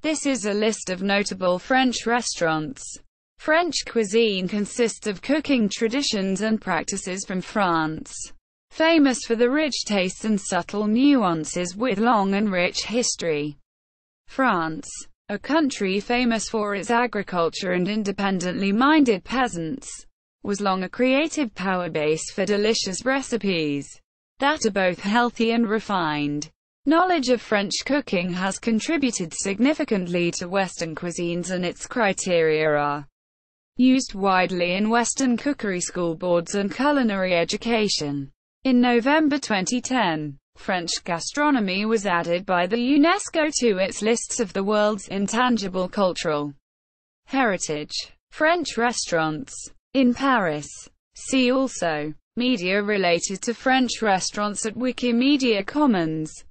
This is a list of notable French restaurants. French cuisine consists of cooking traditions and practices from France, famous for the rich tastes and subtle nuances with long and rich history. France, a country famous for its agriculture and independently minded peasants, was long a creative power base for delicious recipes that are both healthy and refined. Knowledge of French cooking has contributed significantly to Western cuisines, and its criteria are used widely in Western cookery school boards and culinary education. In November 2010, French gastronomy was added by the UNESCO to its lists of the world's intangible cultural heritage. French restaurants in Paris. See also media related to French restaurants at Wikimedia Commons.